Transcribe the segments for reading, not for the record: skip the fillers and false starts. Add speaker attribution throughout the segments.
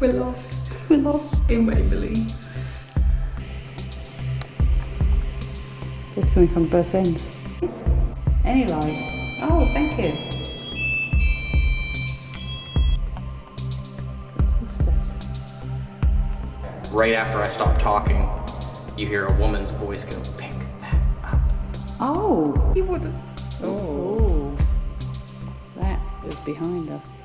Speaker 1: We're lost.
Speaker 2: We're lost.
Speaker 1: In Waverly.
Speaker 2: It's coming from both ends. Any light? Oh, thank you. What's the steps?
Speaker 3: Right after I stop talking, you hear a woman's voice go, "Pick that up."
Speaker 2: Oh!
Speaker 1: He wouldn't.
Speaker 2: Oh. That was behind us.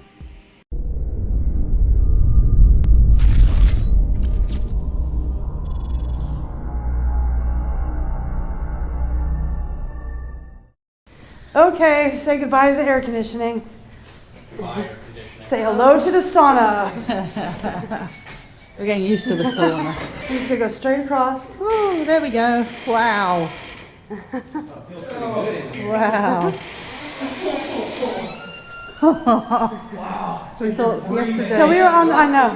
Speaker 4: Okay, say goodbye to the air conditioning. Say hello to the sauna.
Speaker 2: We're getting used to the sauna.
Speaker 4: We're just gonna go straight across.
Speaker 2: Oh, there we go. Wow. Wow. So we thought yesterday.
Speaker 4: So we were on, I know,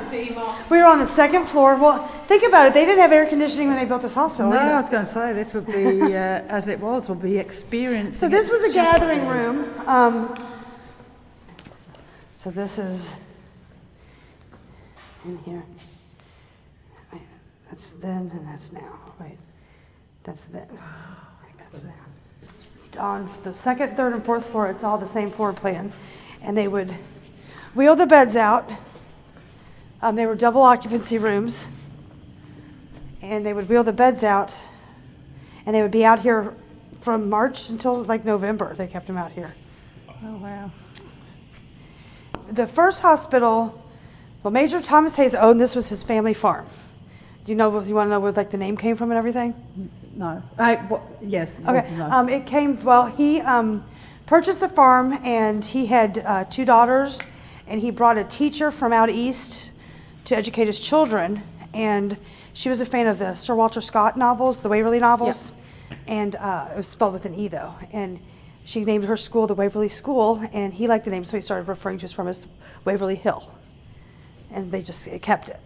Speaker 4: we were on the second floor. Well, think about it. They didn't have air conditioning when they built this hospital.
Speaker 2: No,
Speaker 4: either.
Speaker 2: I was going to say this would be, as it was, would be experiencing.
Speaker 4: So this was a gathering room. So this is in here. Wait, that's then and that's now. Wait, that's then. That's now. On the second, third, and fourth floor, it's all the same floor plan. And they would wheel the beds out. They were double occupancy rooms. And they would wheel the beds out. And they would be out here from March until like November. They kept them out here.
Speaker 2: Oh, wow.
Speaker 4: The first hospital, well, Major Thomas Hayes owned this, was his family farm. Do you know, you want to know where like the name came from and everything?
Speaker 2: No. Yes.
Speaker 4: Okay.
Speaker 2: No.
Speaker 4: It came, well, he purchased the farm and he had 2 daughters, and he brought a teacher from out east to educate his children. And she was a fan of the Sir Walter Scott novels, the Waverly novels. Yeah. And it was spelled with an E though. And she named her school the Waverly School, and he liked the name, so he started referring to us from as Waverly Hill. And they just kept it.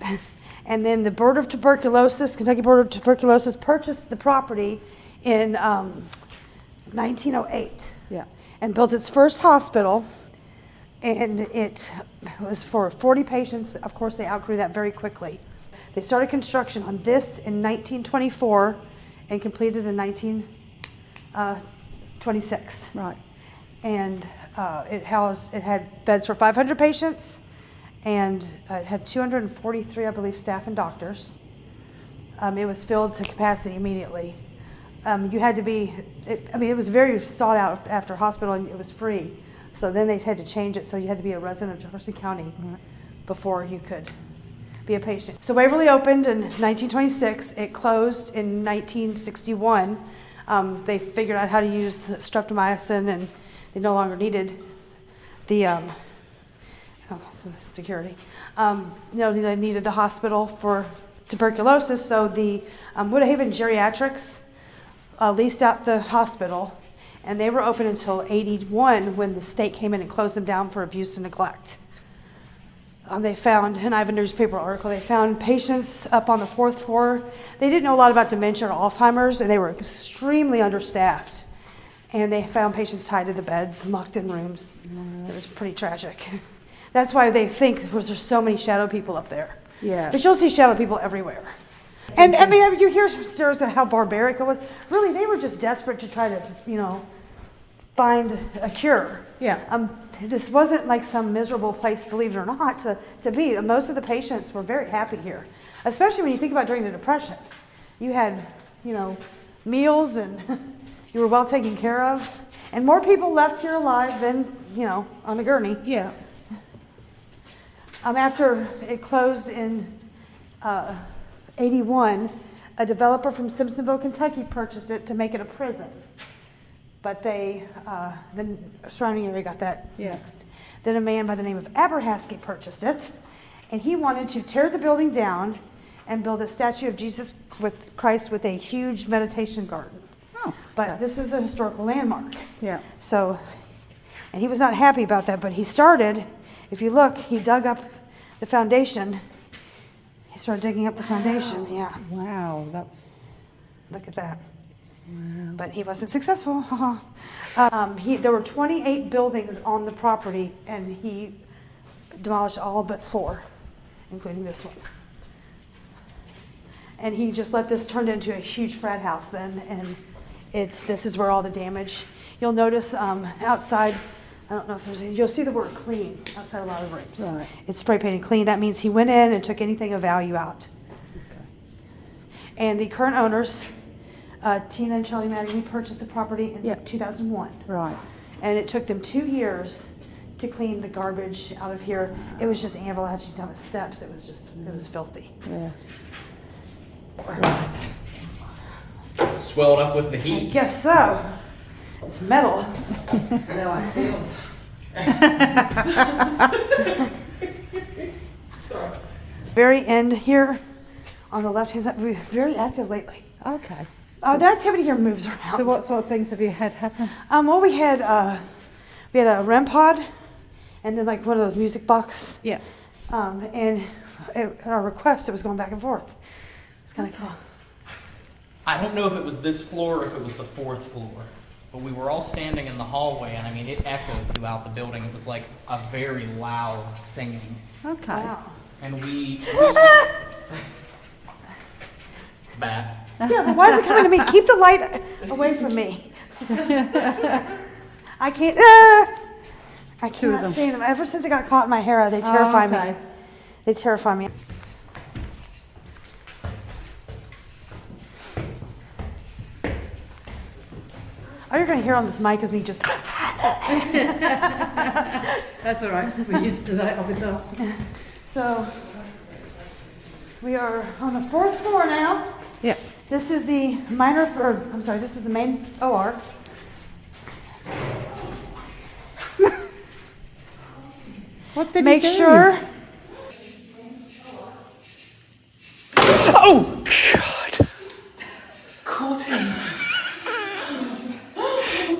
Speaker 4: And then the Board of Tuberculosis, Kentucky Board of Tuberculosis, purchased the property in 1908.
Speaker 2: Yeah.
Speaker 4: And built its first hospital, and it was for 40 patients. Of course, they outgrew that very quickly. They started construction on this in 1924 and completed in 1926.
Speaker 2: Right.
Speaker 4: And it had beds for 500 patients. And it had 243, I believe, staff and doctors. It was filled to capacity immediately. You had to be, it was very sought out after hospital, and it was free. So then they had to change it, so you had to be a resident of Jefferson County before you could be a patient. So Waverly opened in 1926. It closed in 1961. They figured out how to use streptomycin, and they no longer needed the security. They needed the hospital for tuberculosis, so the Woodhaven Geriatrics leased out the hospital, and they were open until '81 when the state came in and closed them down for abuse and neglect. They found, and I have a newspaper article, they found patients up on the 4th floor. They didn't know a lot about dementia or Alzheimer's, and they were extremely understaffed. And they found patients tied to the beds, locked in rooms. It was pretty tragic. That's why they think there's so many shadow people up there.
Speaker 2: Yeah.
Speaker 4: But you'll see shadow people everywhere. And I mean, you hear stories of how barbaric it was. Really, they were just desperate to try to, find a cure.
Speaker 2: Yeah.
Speaker 4: This wasn't like some miserable place, believe it or not, to be. Most of the patients were very happy here, especially when you think about during the Depression. You had, meals, and you were well taken care of. And more people left here alive than, on a gurney.
Speaker 2: Yeah.
Speaker 4: After it closed in '81, a developer from Simpsonville, Kentucky purchased it to make it a prison. But the surrounding area got that next. Then a man by the name of Aberhaskey purchased it, and he wanted to tear the building down and build a statue of Jesus Christ with a huge meditation garden.
Speaker 2: Oh,
Speaker 4: but this is a historical landmark.
Speaker 2: Yeah.
Speaker 4: So, and he was not happy about that, but he started, if you look, he dug up the foundation. He started digging up the foundation, yeah.
Speaker 2: Wow,
Speaker 4: Look at that.
Speaker 2: Wow.
Speaker 4: But he wasn't successful. There were 28 buildings on the property, and he demolished all but 4. including this one. And he just let this turn into a huge frat house then, and this is where all the damage. You'll notice outside, I don't know if you'll see the word clean outside a lot of rooms.
Speaker 2: Right.
Speaker 4: It's spray painted clean. That means he went in and took anything of value out.
Speaker 2: Okay.
Speaker 4: And the current owners, Tina and Charlie Madigan, purchased the property in 2001.
Speaker 2: Right.
Speaker 4: And it took them 2 years to clean the garbage out of here. It was just avalanching down the steps. It was filthy.
Speaker 2: Yeah.
Speaker 3: Swelled up with the
Speaker 4: I
Speaker 3: heat.
Speaker 4: guess so. It's metal.
Speaker 3: Now I feels.
Speaker 2: Very
Speaker 4: End here on the left hand side. We're very active lately.
Speaker 2: okay.
Speaker 4: The activity here moves around.
Speaker 2: So what sort of things have you had happen?
Speaker 4: Well, we had a REM pod, and then like one of those music box.
Speaker 2: Yeah.
Speaker 4: And at our request, it was going back and forth. It's kind of cool.
Speaker 3: I don't know if it was this floor or if it was the 4th floor, but we were all standing in the hallway, and I mean, it echoed throughout the building. It was like a very loud singing.
Speaker 2: Okay.
Speaker 4: Wow.
Speaker 3: And we Bat.
Speaker 4: Yeah, but why is it coming to me? Keep the light away from me. I can't. I
Speaker 2: Two of
Speaker 4: cannot
Speaker 2: them.
Speaker 4: see them. Ever since it got caught in my hair, they terrify
Speaker 2: okay.
Speaker 4: me. They terrify me. All you're going to hear on this mic is me just.
Speaker 2: That's all right. We're used to that with us.
Speaker 4: So we are on the 4th floor now.
Speaker 2: Yeah.
Speaker 4: This is the this is the main OR.
Speaker 2: What did
Speaker 4: Make
Speaker 2: you do?
Speaker 4: sure.
Speaker 3: Oh, God.
Speaker 1: Cortez.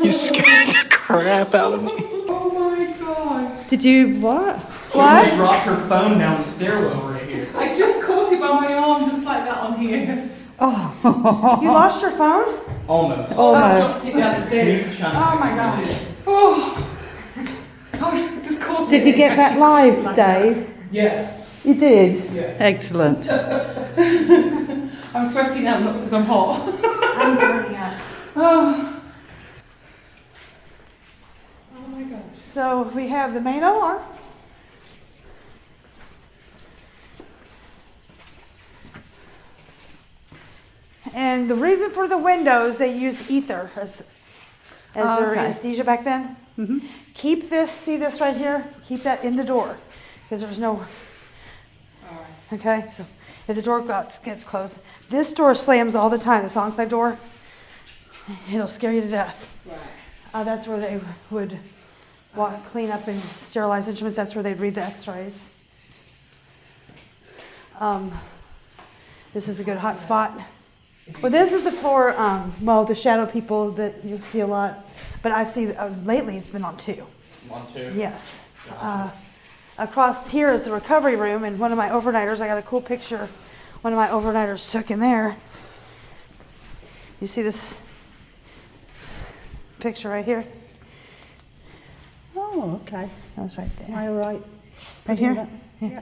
Speaker 3: You scared the crap out of me.
Speaker 1: Oh my god.
Speaker 2: Did you what?
Speaker 3: She
Speaker 4: What?
Speaker 3: dropped her phone down the stairwell right here.
Speaker 1: I just caught it by my arm just like that on here.
Speaker 4: You lost your phone?
Speaker 3: Almost.
Speaker 2: Almost.
Speaker 1: Just down the stairs.
Speaker 4: Oh my gosh.
Speaker 1: Oh, I just caught it.
Speaker 2: Did you get that
Speaker 1: Actually,
Speaker 2: live,
Speaker 1: like
Speaker 2: Dave?
Speaker 3: Yes.
Speaker 2: You did?
Speaker 3: Yes.
Speaker 2: Excellent.
Speaker 1: that. I'm sweating now, not because I'm hot.
Speaker 4: I'm burning up.
Speaker 1: Oh. Oh my gosh.
Speaker 4: So we have the main OR. And the reason for the windows, they use ether as their
Speaker 2: okay.
Speaker 4: anesthesia back then.
Speaker 2: Mhm.
Speaker 4: Keep this, see this right here? Keep that in the door because there's no. Okay, so if the door gets closed, this door slams all the time, this enclave door. It'll scare you to death.
Speaker 1: Right.
Speaker 4: That's where they would clean up and sterilize instruments. That's where they'd read the x-rays. This is a good hot spot. Well, this is the floor, the shadow people that you see a lot. But I see, lately it's been on 2.
Speaker 3: 1, 2.
Speaker 4: Yes. Across here is the recovery room, and one of my overnighters, I got a cool picture one of my overnighters took in there. You see this picture right here?
Speaker 2: Oh, okay.
Speaker 4: That's right
Speaker 2: Am
Speaker 4: there.
Speaker 2: I all right?
Speaker 4: Right here?
Speaker 2: Yeah.
Speaker 4: Yeah.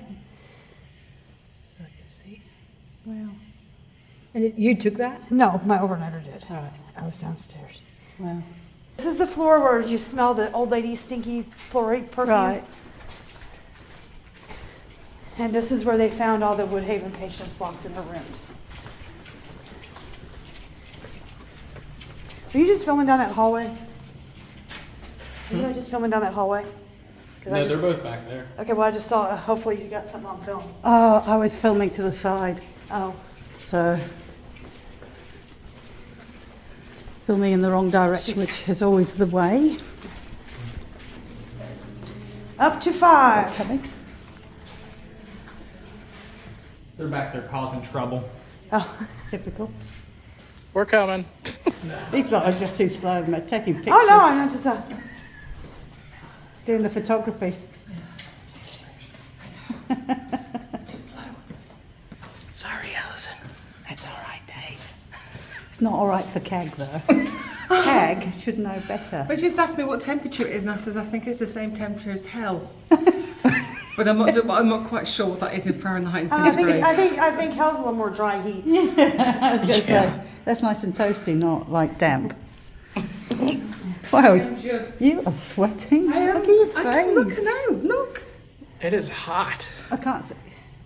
Speaker 2: So I can see. Wow. And you took that?
Speaker 4: No, my overnighter did.
Speaker 2: All right.
Speaker 4: I was downstairs.
Speaker 2: Wow.
Speaker 4: This is the floor where you smell the old lady's stinky perfume.
Speaker 2: Right.
Speaker 4: And this is where they found all the Woodhaven patients locked in their rooms. Are you just filming down that hallway? Is I just filming down that hallway? 'Cause I
Speaker 3: No,
Speaker 4: just-
Speaker 3: they're both back there.
Speaker 4: Okay, well, I just saw, hopefully you got something on film.
Speaker 2: Oh, I was filming to the side,
Speaker 4: Oh,
Speaker 2: so filming in the wrong direction, which is always the way.
Speaker 4: up to 5.
Speaker 2: Coming.
Speaker 3: They're back there causing trouble.
Speaker 4: Oh,
Speaker 2: Typical.
Speaker 3: We're coming.
Speaker 2: These lot are just too slow. I'm taking pictures.
Speaker 4: oh no, I'm not just
Speaker 2: Doing the photography.
Speaker 3: Sorry, Alison.
Speaker 2: That's all right, Dave. It's not all right for CAG, though. CAG should know better.
Speaker 1: But just asked me what temperature it is, and I said, I think it's the same temperature as hell. But I'm not quite sure what that is in Fahrenheit and
Speaker 4: I
Speaker 1: centigrade.
Speaker 4: think hell's a little more dry heat.
Speaker 2: I was going to say, that's nice and toasty, not like damp. Wow,
Speaker 1: I'm just...
Speaker 2: you are sweating.
Speaker 1: I am.
Speaker 2: Look at your
Speaker 1: I
Speaker 2: face.
Speaker 1: can look now. Look.
Speaker 3: It is hot.
Speaker 2: I can't see.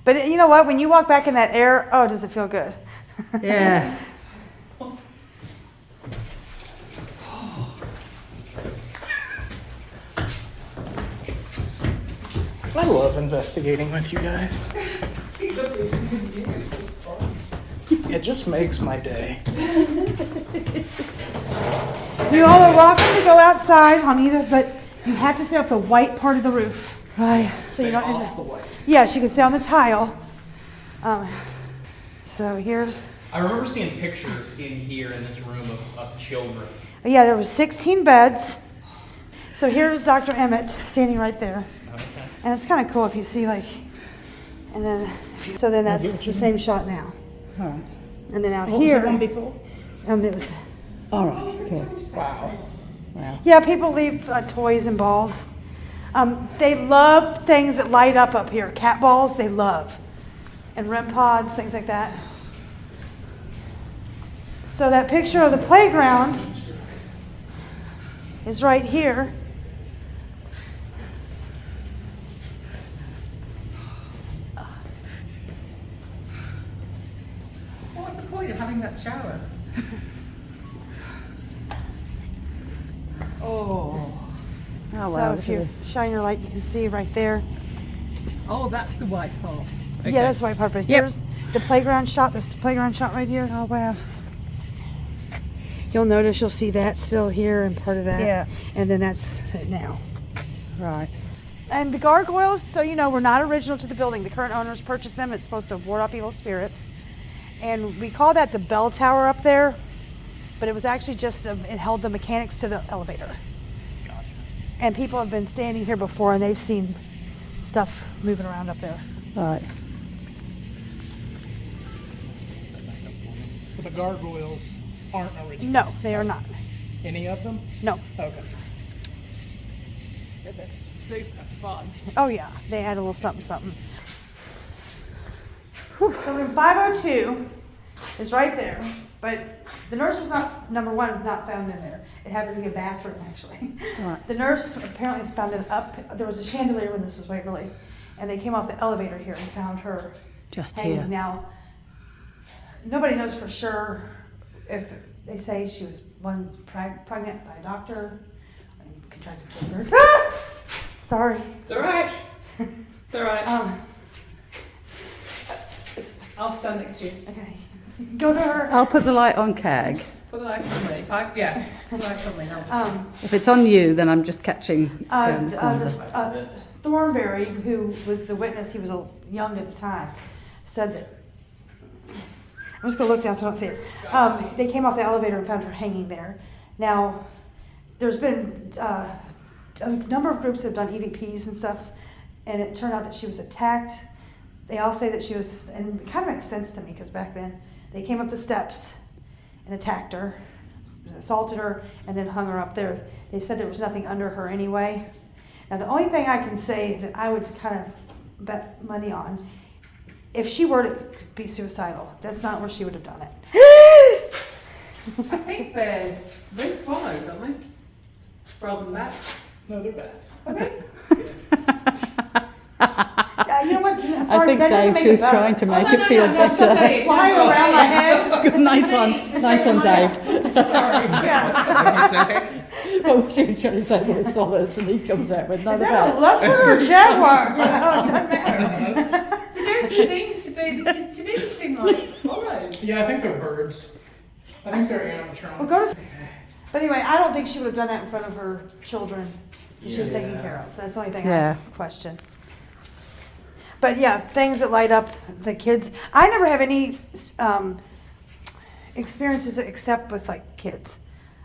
Speaker 4: But you know what? When you walk back in that air, oh, does it feel good?
Speaker 2: Yeah.
Speaker 3: I love investigating with you guys. It just makes my day.
Speaker 4: You all are welcome to go outside on either, but you have to stay off the white part of the roof.
Speaker 2: Right.
Speaker 4: So you don't.
Speaker 3: Off the way.
Speaker 4: Yes, you can stay on the tile. So here's.
Speaker 3: I remember seeing pictures in here in this room of children.
Speaker 4: Yeah, there was 16 beds. So here's Dr. Emmett standing right there.
Speaker 3: Okay.
Speaker 4: And it's kind of cool if you see like, and then, so then that's the same shot now.
Speaker 2: All right.
Speaker 4: And then out
Speaker 2: What
Speaker 4: here,
Speaker 2: was the one before?
Speaker 4: it was,
Speaker 2: All right. Okay.
Speaker 3: Wow.
Speaker 2: Wow.
Speaker 4: yeah, people leave toys and balls. They love things that light up here. Cat balls, they love. And REM pods, things like that. So that picture of the playground is right here.
Speaker 1: What's the point of having that shower?
Speaker 2: Oh,
Speaker 4: So
Speaker 2: wow.
Speaker 4: if you shine your light, you can see right there.
Speaker 1: Oh, that's the white part. Okay.
Speaker 4: Yeah, that's the white part. But here's the playground shot. This is the playground shot right here.
Speaker 2: Oh, wow.
Speaker 4: You'll notice, you'll see that still here and part of that.
Speaker 2: Yeah.
Speaker 4: And then that's it now.
Speaker 2: Right.
Speaker 4: And the gargoyles, so you know, were not original to the building. The current owners purchased them. It's supposed to ward off evil spirits. And we call that the bell tower up there, but it was actually just, it held the mechanics to the elevator.
Speaker 3: Gotcha.
Speaker 4: And people have been standing here before and they've seen stuff moving around up there.
Speaker 2: Right.
Speaker 3: So the gargoyles aren't original?
Speaker 4: No, they are not.
Speaker 3: Any of them?
Speaker 4: No.
Speaker 3: Okay. That's super fun.
Speaker 4: Oh yeah, they had a little something, something. So room 502 is right there, but the nurse was not, number one, was not found in there. It happened to be a bathroom, actually.
Speaker 2: Right.
Speaker 4: The nurse apparently was found up, there was a chandelier when this was Waverly, and they came off the elevator here and found her
Speaker 2: Just
Speaker 4: hanging.
Speaker 2: here.
Speaker 4: Now, nobody knows for sure if they say she was pregnant by a doctor and contracted children. Sorry.
Speaker 1: It's all right. It's all right. I'll stand next to you.
Speaker 4: Okay. Go to her.
Speaker 2: I'll put the light on CAG.
Speaker 1: Put the lights on me. Yeah. Put the lights on me.
Speaker 2: If it's on you, then I'm just catching the corner.
Speaker 4: Thornberry, who was the witness, he was young at the time, said that. I'm just going to look down so I don't see it. They came off the elevator and found her hanging there. Now, there's been a number of groups that have done EVPs and stuff, and it turned out that she was attacked. They all say that she was, and it kind of makes sense to me because back then they came up the steps and attacked her, assaulted her, and then hung her up there. They said there was nothing under her anyway. Now, the only thing I can say that I would kind of bet money on, if she were to be suicidal, that's not where she would have done it.
Speaker 1: I think they're swallows, aren't they? Rather than bats.
Speaker 3: No, they're bats.
Speaker 1: Okay.
Speaker 4: You know what? Sorry,
Speaker 2: I think
Speaker 4: that doesn't
Speaker 2: Dave,
Speaker 4: make
Speaker 2: she
Speaker 4: it
Speaker 2: was
Speaker 4: better.
Speaker 2: trying to make it feel
Speaker 1: No,
Speaker 2: better.
Speaker 4: Flying around my head.
Speaker 2: Good, nice one, Dave.
Speaker 1: Sorry.
Speaker 4: Yeah.
Speaker 2: Oh, she was trying to say there were solids, and he comes out with none
Speaker 4: Is
Speaker 2: of
Speaker 4: that a
Speaker 2: that.
Speaker 4: leopard or a jaguar? No, it doesn't matter.
Speaker 1: They don't seem to me seem like swallows.
Speaker 3: Yeah, I think they're birds. I think they're
Speaker 4: Well,
Speaker 3: animatronic.
Speaker 4: go to. But anyway, I don't think she would have done that in front of her children that she was taking care of. That's the only thing
Speaker 2: Yeah.
Speaker 4: I question. But yeah, things that light up the kids. I never have any experiences except with like kids.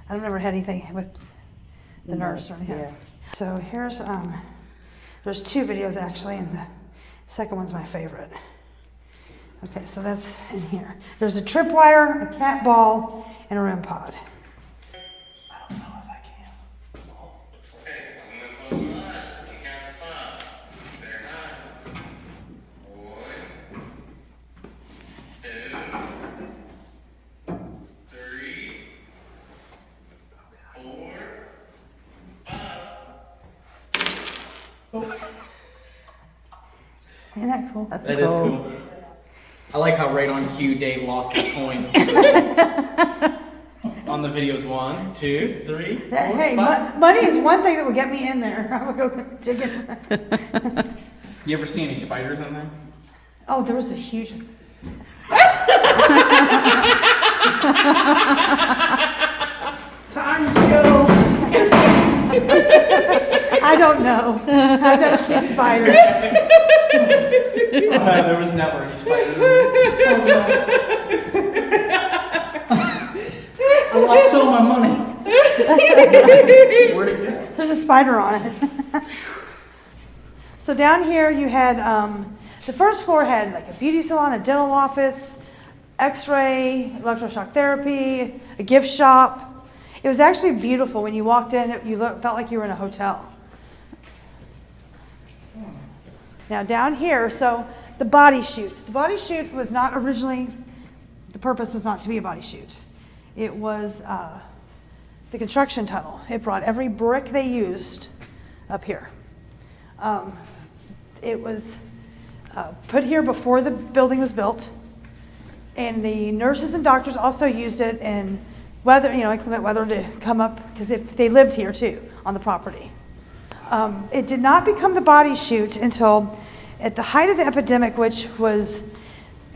Speaker 4: I've never had anything with the nurse or anything.
Speaker 2: Yeah.
Speaker 4: So here's there's two videos actually, and the second one's my favorite. Okay, so that's in here. There's a tripwire, a cat ball, and a REM pod.
Speaker 3: I don't know if I can.
Speaker 5: Okay, I'm gonna close my eyes and count to 5. Better not.
Speaker 2: cool.
Speaker 3: That is cool. I like how right on cue Dave lost his coins. On the videos 1, 2, 3, 4,
Speaker 4: Hey,
Speaker 3: 5.
Speaker 4: money is one thing that would get me in there. I would go dig it.
Speaker 3: You ever see any spiders in there?
Speaker 4: Oh, there was a huge.
Speaker 1: Time to go.
Speaker 4: I don't know. I've never seen spiders.
Speaker 3: There was never any spiders in there.
Speaker 1: I lost all my money.
Speaker 3: Where'd it go?
Speaker 4: There's a spider on it. So down here you had, the first floor had like a beauty salon, a dental office, x-ray, electroshock therapy, a gift shop. It was actually beautiful. When you walked in, you felt like you were in a hotel. Now down here, so the body chute. The body chute was not originally, the purpose was not to be a body chute. It was the construction tunnel. It brought every brick they used up here. It was put here before the building was built, and the nurses and doctors also used it in weather, inclement weather, to come up, because if they lived here too on the property. It did not become the body chute until at the height of the epidemic, which was,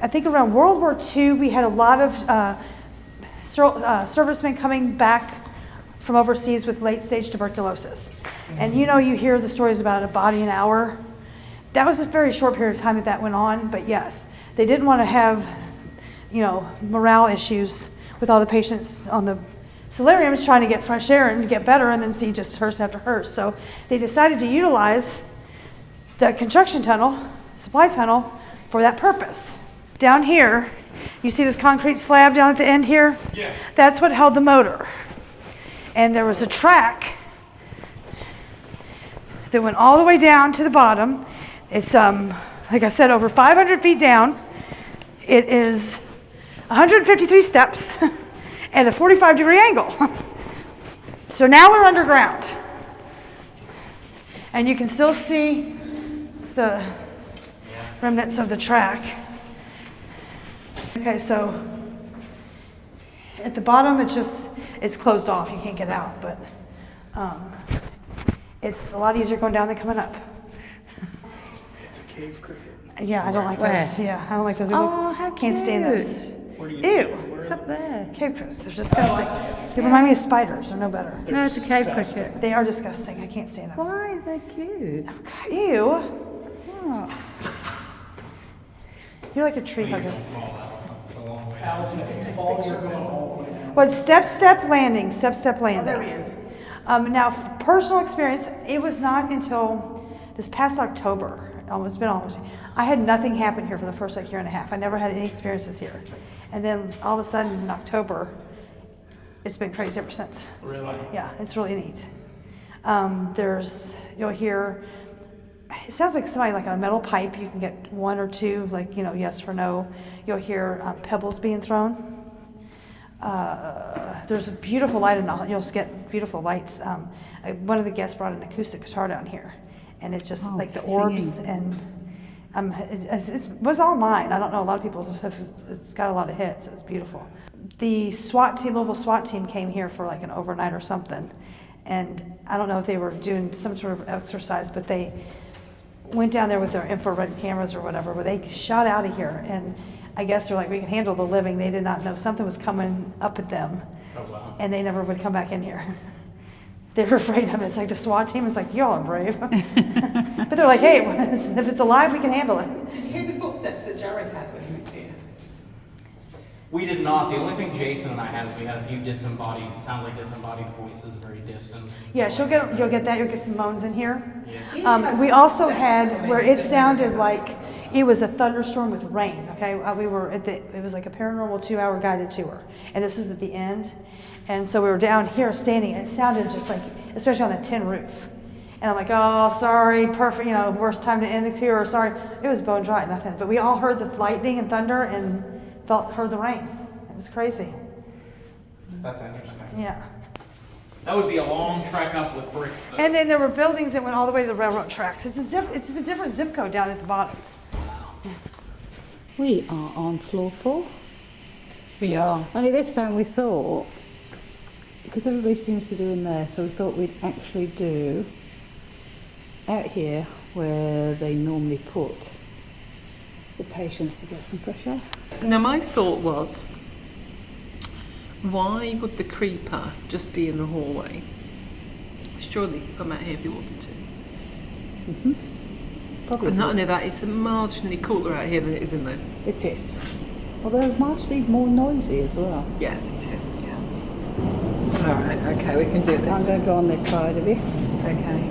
Speaker 4: I think, around World War II. We had a lot of servicemen coming back from overseas with late-stage tuberculosis. And you hear the stories about a body an hour. That was a very short period of time that went on, but yes, they didn't want to have, morale issues with all the patients on the solariums trying to get fresh air and get better, and then see just hearse after hearse. So they decided to utilize the construction tunnel, supply tunnel, for that purpose. Down here, you see this concrete slab down at the end here?
Speaker 3: Yeah.
Speaker 4: That's what held the motor. And there was a track that went all the way down to the bottom. It's, like I said, over 500 feet down. It is 153 steps at a 45-degree angle. So now we're underground. And you can still see the remnants of the track. Okay, so at the bottom, it's closed off. You can't get out, but it's a lot easier going down than coming up.
Speaker 3: It's a cave cricket.
Speaker 4: Yeah, I don't like
Speaker 2: Where?
Speaker 4: those. Yeah, I don't like those.
Speaker 2: Oh, how
Speaker 4: Can't stand those.
Speaker 3: Where do you
Speaker 4: Ew.
Speaker 2: It's up there.
Speaker 4: Cave crickets, they're disgusting. They remind me of spiders, they're no better.
Speaker 2: No, it's a cave cricket.
Speaker 4: They are disgusting, I can't stand them.
Speaker 2: Why? They're cute.
Speaker 4: Okay, ew.
Speaker 2: Oh.
Speaker 4: You're like a tree hugger.
Speaker 1: Alison, if you fall, you're going all the way down.
Speaker 4: What, step landing, step landing.
Speaker 1: Oh, there he is.
Speaker 4: Now, from personal experience, it was not until this past October, it's been almost, I had nothing happen here for the first year and a half. I never had any experiences here. And then all of a sudden in October, it's been crazy ever since.
Speaker 3: Really?
Speaker 4: Yeah, it's really neat. You'll hear, it sounds like somebody like on a metal pipe. You can get one or two, like, yes or no. You'll hear pebbles being thrown. There's a beautiful light, and you'll get beautiful lights. One of the guests brought an acoustic guitar down here, and it just like the orbs, and it was all mine. I don't know. A lot of people it's got a lot of hits. It's beautiful. The SWAT team, Louisville SWAT team, came here for like an overnight or something, and I don't know if they were doing some sort of exercise, but they went down there with their infrared cameras or whatever, where they shot out of here, and I guess they're like, we can handle the living. They did not know something was coming up at them.
Speaker 3: Oh, wow.
Speaker 4: And they never would come back in here. They were afraid of it. It's like the SWAT team is like, y'all are brave. But they're like, hey, if it's alive, we can handle it.
Speaker 1: Did you hear the footsteps that Jared had when he was here?
Speaker 3: We did not. The only thing Jason and I had is we had a few sound like disembodied voices, very distant.
Speaker 4: Yeah, you'll get that. You'll get some moans in here.
Speaker 3: Yeah.
Speaker 4: We also had where it sounded like it was a thunderstorm with rain. Okay, we were it was like a paranormal 2-hour guided tour, and this was at the end, and so we were down here standing, and it sounded just like, especially on that tin roof. And I'm like, oh, sorry, perfect, worst time to end the tour. Sorry, it was bone dry, nothing. But we all heard the lightning and thunder and heard the rain. It was crazy.
Speaker 3: That's interesting.
Speaker 4: Yeah.
Speaker 3: That would be a long trek up with bricks, though.
Speaker 4: And then there were buildings that went all the way to the railroad tracks. It's a different zip code down at the bottom.
Speaker 2: We are on floor 4.
Speaker 1: We are.
Speaker 2: Only this time we thought, because everybody seems to do in there, so we thought we'd actually do out here where they normally put the patients to get some fresh air.
Speaker 1: Now my thought was, why would the creeper just be in the hallway? Surely he could come out here if he wanted to.
Speaker 2: Probably
Speaker 1: And not only that, it's marginally cooler out here than it is in there.
Speaker 2: it is. Although marginally more noisy as well.
Speaker 1: Yes, it is, yeah. Alright, okay, we can do
Speaker 2: I'm
Speaker 1: this.
Speaker 2: going to go on this side of you.
Speaker 1: Okay.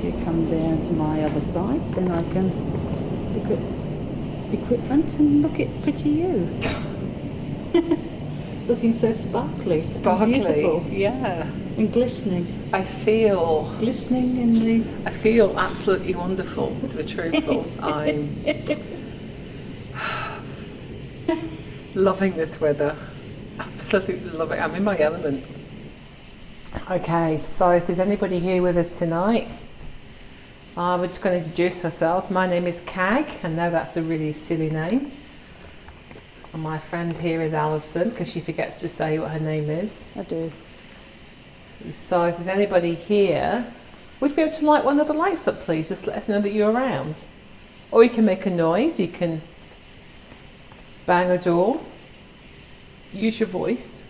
Speaker 2: You come down to my other side, then I can look at equipment and look at pretty you. Looking so sparkly, and beautiful,
Speaker 1: yeah.
Speaker 2: and glistening.
Speaker 1: I feel absolutely wonderful, to be truthful. I'm loving this weather. Absolutely love it. I'm in my element. Okay, so if there's anybody here with us tonight, we're just going to introduce ourselves. My name is Cag. I know that's a really silly name. And my friend here is Alison, because she forgets to say what her name is.
Speaker 2: I do.
Speaker 1: So if there's anybody here, would you be able to light one of the lights up, please? Just let us know that you're around. Or you can make a noise, you can bang a door, use your voice.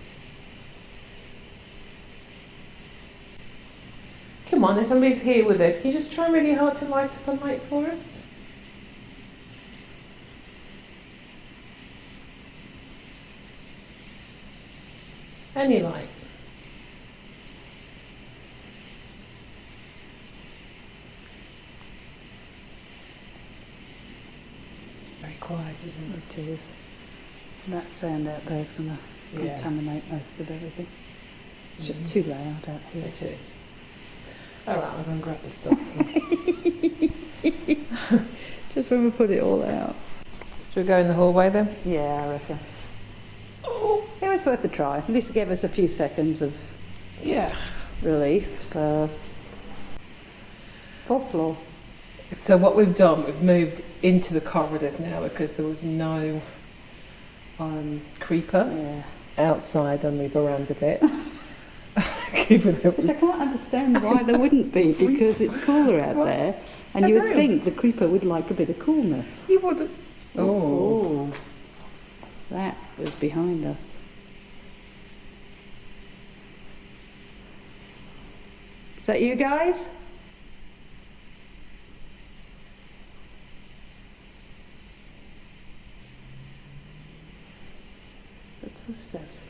Speaker 1: Come on, if somebody's here with us, can you just try really hard to light up a light for us? Any light. Very quiet, isn't it?
Speaker 2: It is. And that sound out there is going to
Speaker 1: Yeah.
Speaker 2: contaminate most of everything. It's just too loud out here.
Speaker 1: It is. Alright, I'm going to grab the stuff.
Speaker 2: Just when we put it all out.
Speaker 1: Should we go in the hallway then?
Speaker 2: Yeah, I reckon. It was worth a try. At least it gave us a few seconds of
Speaker 1: Yeah.
Speaker 2: relief. So, 4th floor.
Speaker 1: So what we've done, we've moved into the corridors now because there was no creeper
Speaker 2: Yeah.
Speaker 1: outside on the veranda bit. Given it
Speaker 2: Which
Speaker 1: was
Speaker 2: I can't understand why there wouldn't be, because it's cooler out there, and
Speaker 1: I
Speaker 2: you would
Speaker 1: know.
Speaker 2: think the creeper would like a bit of coolness.
Speaker 1: You wouldn't.
Speaker 2: Oh, that was behind us. Is that you guys? That's footsteps.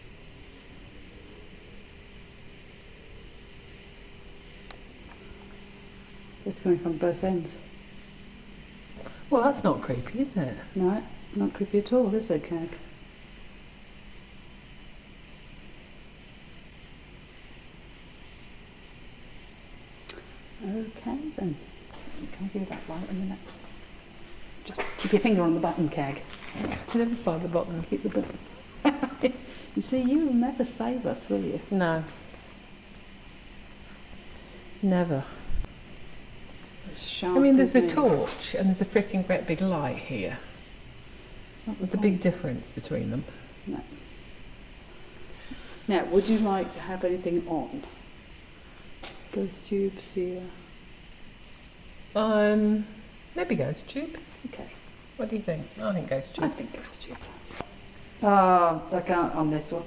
Speaker 2: It's coming from both ends.
Speaker 1: Well, that's not creepy, is it?
Speaker 2: No, not creepy at all, is it, Cag? Okay then. Can I give you that light a minute? Just keep your finger on the button, Cag.
Speaker 1: I never find the button.
Speaker 2: Keep the button. You see, you will never save us, will you?
Speaker 1: No. Never.
Speaker 2: As sharp
Speaker 1: I mean, there's
Speaker 2: as
Speaker 1: a
Speaker 2: me.
Speaker 1: torch and there's a freaking great big light here.
Speaker 2: It's not the
Speaker 1: There's a
Speaker 2: point.
Speaker 1: big difference between them.
Speaker 2: No. Now, would you like to have anything on? Ghost tubes here.
Speaker 1: Maybe ghost tube.
Speaker 2: Okay.
Speaker 1: What do you think? I think ghost tube.
Speaker 2: I think ghost tube. Oh, I can't on this one.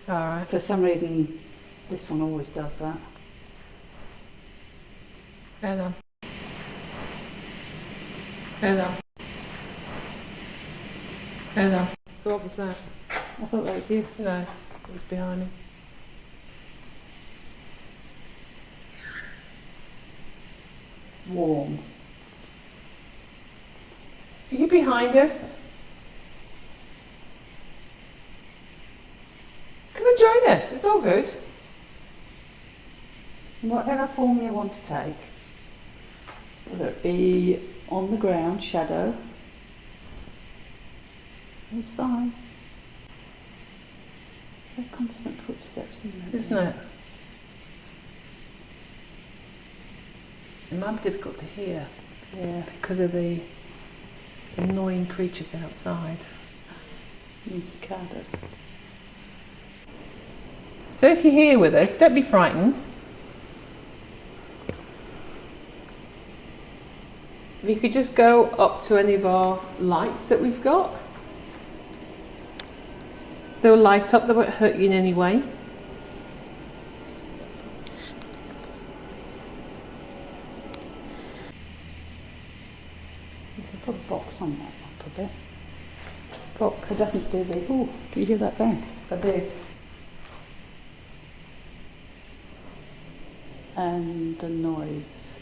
Speaker 1: Alright.
Speaker 2: For some reason, this one always does that.
Speaker 1: Hello. Hello. Hello. So what was that?
Speaker 2: I thought that was you.
Speaker 1: No, it was behind me.
Speaker 2: Warm.
Speaker 1: Are you behind us? Come and join us. It's all good.
Speaker 2: In whatever form you want to take. Whether it be on the ground, shadow. It's fine. There are constant footsteps in there.
Speaker 1: Isn't it? It might be difficult to hear
Speaker 2: Yeah.
Speaker 1: because of the annoying creatures outside.
Speaker 2: And cicadas.
Speaker 1: So if you're here with us, don't be frightened. If you could just go up to any of our lights that we've got. They'll light up, they won't hurt you in any way.
Speaker 2: You can put a box on that one for a bit.
Speaker 1: Box.
Speaker 2: It doesn't do big. Oh, do you hear that bang?
Speaker 1: I did.
Speaker 2: And the noise.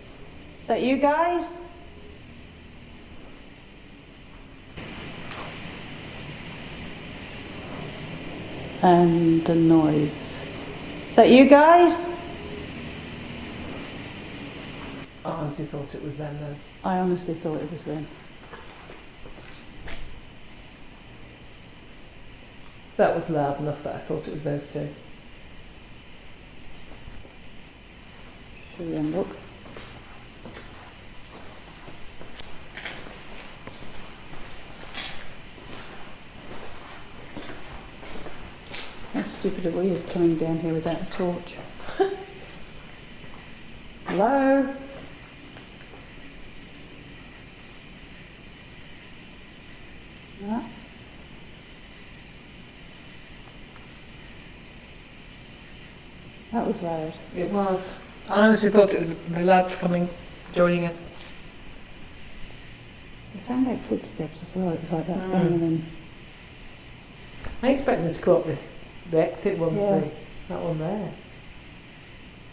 Speaker 2: Is that you guys? And the noise. Is that you guys?
Speaker 1: I honestly thought it was them then.
Speaker 2: I honestly thought it was them.
Speaker 1: That was loud enough that I thought it was those two.
Speaker 2: Should we then look? How stupid are we is coming down here without a torch? Hello? What? That was loud.
Speaker 1: It was. I honestly thought it was the lads coming, joining us.
Speaker 2: It sounded like footsteps as well. It was like that bang and then...
Speaker 1: I expect them to go up the exit ones,
Speaker 2: Yeah.
Speaker 1: that one there.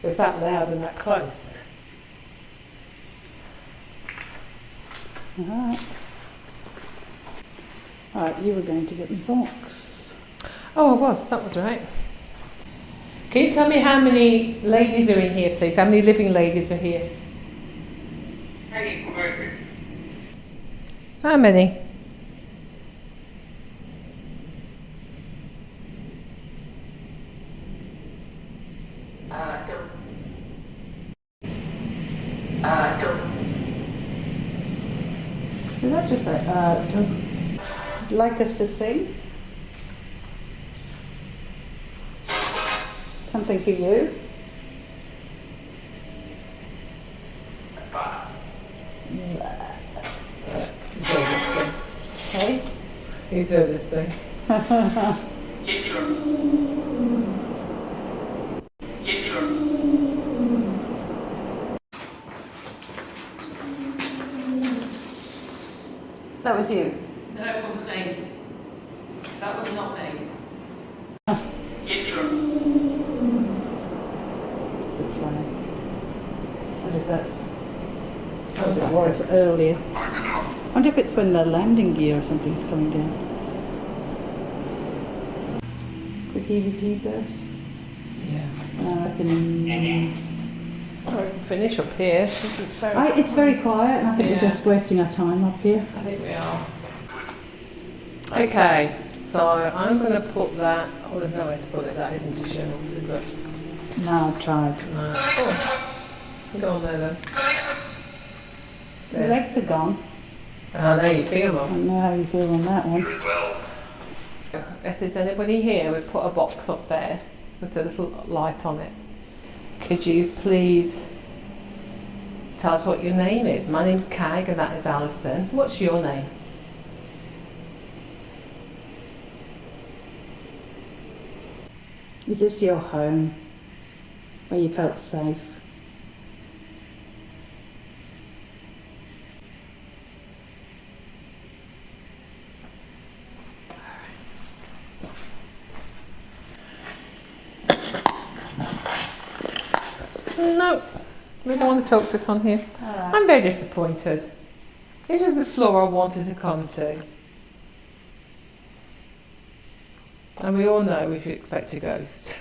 Speaker 1: It was that loud and that close.
Speaker 2: Alright. Alright, you were going to get me box.
Speaker 1: Oh, I was. That was right. Can you tell me how many ladies are in here, please? How many living ladies are here? How many?
Speaker 2: Is that just like, would you like us to sing? Something for you?
Speaker 1: He's heard this thing.
Speaker 2: Hey?
Speaker 1: He's heard this thing.
Speaker 2: That was you.
Speaker 1: No, it wasn't me. That was not me.
Speaker 2: It's a plane. I wonder if that's what it was earlier. I wonder if it's when the landing gear or something's coming down. Quick EVP burst?
Speaker 1: Yeah.
Speaker 2: I reckon...
Speaker 1: Oh, we can finish up here.
Speaker 2: It's very quiet and I think
Speaker 1: Yeah.
Speaker 2: we're just wasting our time up here.
Speaker 1: I think we are. Okay, so I'm going to put that. Oh, there's no way to put it. That isn't a show, is it?
Speaker 2: No, I've tried.
Speaker 1: No. Oh. Go on there then.
Speaker 2: The legs are gone.
Speaker 1: I know you feel
Speaker 2: I
Speaker 1: them.
Speaker 2: don't know how you feel on that one.
Speaker 1: If there's anybody here, we've put a box up there with a little light on it. Could you please tell us what your name is? My name's Kag and that is Alison. What's your name?
Speaker 2: Is this your home? Where you felt safe?
Speaker 1: No, we don't want to talk to this one here. I'm very disappointed. This is the floor I wanted to come to. And we all know we should expect a ghost.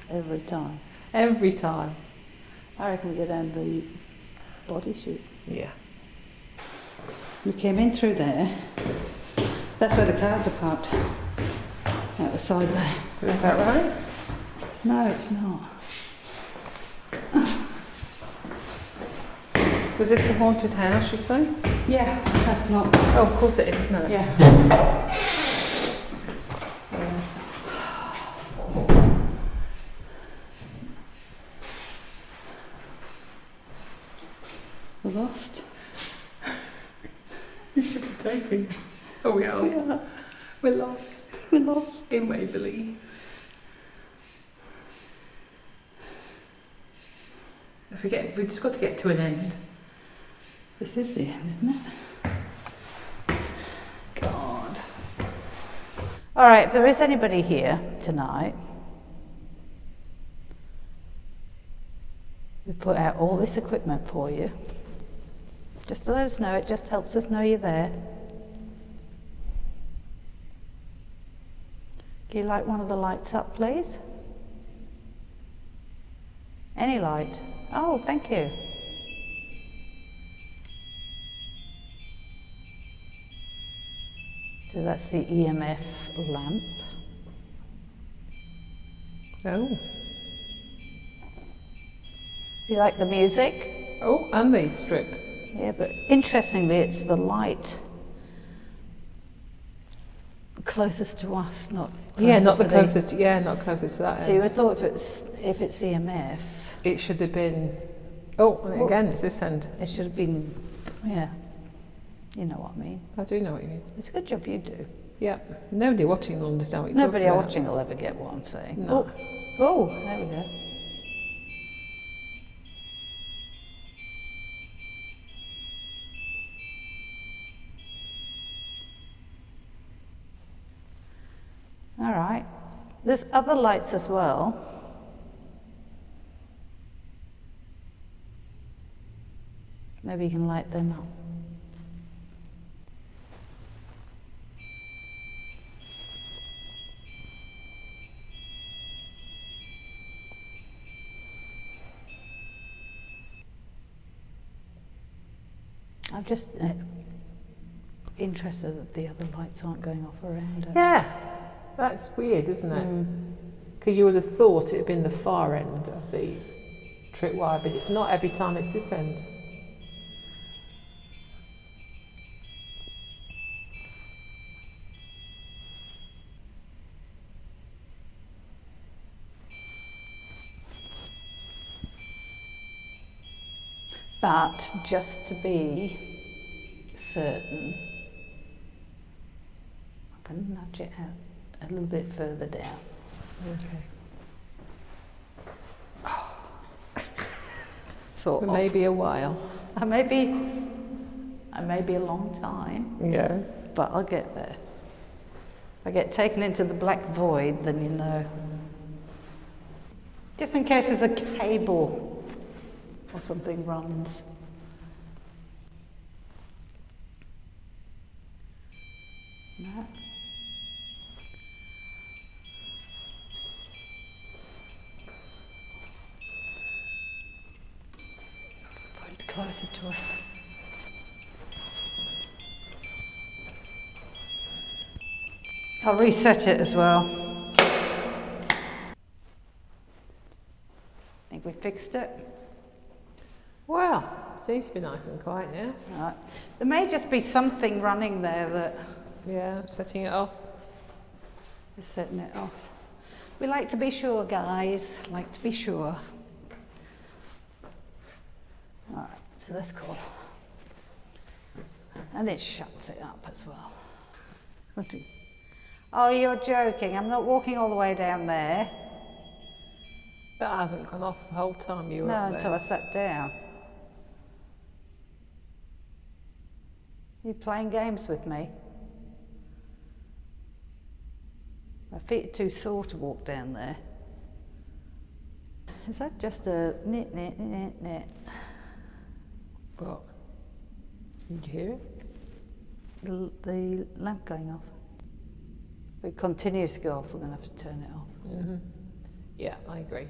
Speaker 2: Every time.
Speaker 1: Every time.
Speaker 2: I reckon we go down the body chute.
Speaker 1: Yeah.
Speaker 2: We came in through there. That's where the cars are parked. Out the side there.
Speaker 1: Is that right?
Speaker 2: No, it's not.
Speaker 1: So is this the haunted house, you say?
Speaker 2: Yeah, that's not.
Speaker 1: Oh, of course it is, isn't it?
Speaker 2: Yeah. We're lost.
Speaker 1: You should be taping. Oh, we are. We're lost.
Speaker 2: We're lost.
Speaker 1: In Waverly. We just got to get to an end.
Speaker 2: This is the end, isn't it? God. All right, if there is anybody here tonight, we put out all this equipment for you. Just to let us know, it just helps us know you're there. Can you light one of the lights up, please? Any light? Oh, thank you. So that's the EMF lamp.
Speaker 1: Oh.
Speaker 2: You like the music?
Speaker 1: Oh, and the strip.
Speaker 2: Yeah, but interestingly, it's the light closest to us, not closer
Speaker 1: Yeah, not the
Speaker 2: to
Speaker 1: closest. Yeah, not closest to that
Speaker 2: So you
Speaker 1: end.
Speaker 2: would thought if it's EMF,
Speaker 1: It should have been. Oh, and again, it's this end.
Speaker 2: it should have been, yeah. You know what I mean.
Speaker 1: I do know what you mean.
Speaker 2: It's a good job you do.
Speaker 1: Yeah. Nobody watching will understand what you're
Speaker 2: Nobody
Speaker 1: talking about.
Speaker 2: watching will ever get what I'm saying.
Speaker 1: No.
Speaker 2: Oh, there we go. All right. There's other lights as well. Maybe you can light them up. I'm just interested that the other lights aren't going off around it.
Speaker 1: Yeah. That's weird, isn't it? Because you would have thought it had been the far end of the tripwire, but it's not every time, it's this end.
Speaker 2: But just to be certain, I'm going to nudge it out a little bit further down.
Speaker 1: Okay.
Speaker 2: Sort
Speaker 1: But
Speaker 2: of.
Speaker 1: maybe a while.
Speaker 2: I may be a long time,
Speaker 1: Yeah.
Speaker 2: but I'll get there. If I get taken into the black void, then you know. Just in case there's a cable or something runs. No. Put it closer to us. I'll reset it as well. Think we fixed it?
Speaker 1: Well, seems to be nice and quiet now.
Speaker 2: Right. There may just be something running there that
Speaker 1: Yeah, setting it off.
Speaker 2: is setting it off. We like to be sure, guys. Like to be sure. All right, so that's cool. And it shuts it up as well. Oh, you're joking. I'm not walking all the way down there.
Speaker 1: That hasn't gone off the whole time you were
Speaker 2: No,
Speaker 1: up
Speaker 2: until I
Speaker 1: there.
Speaker 2: sat down. You playing games with me? My feet are too sore to walk down there. Is that just a knit, knit, knit, knit?
Speaker 1: What? Did you hear it?
Speaker 2: The lamp going off. If it continues to go off, we're going to have to turn it off.
Speaker 1: Mm-hmm. Yeah, I agree.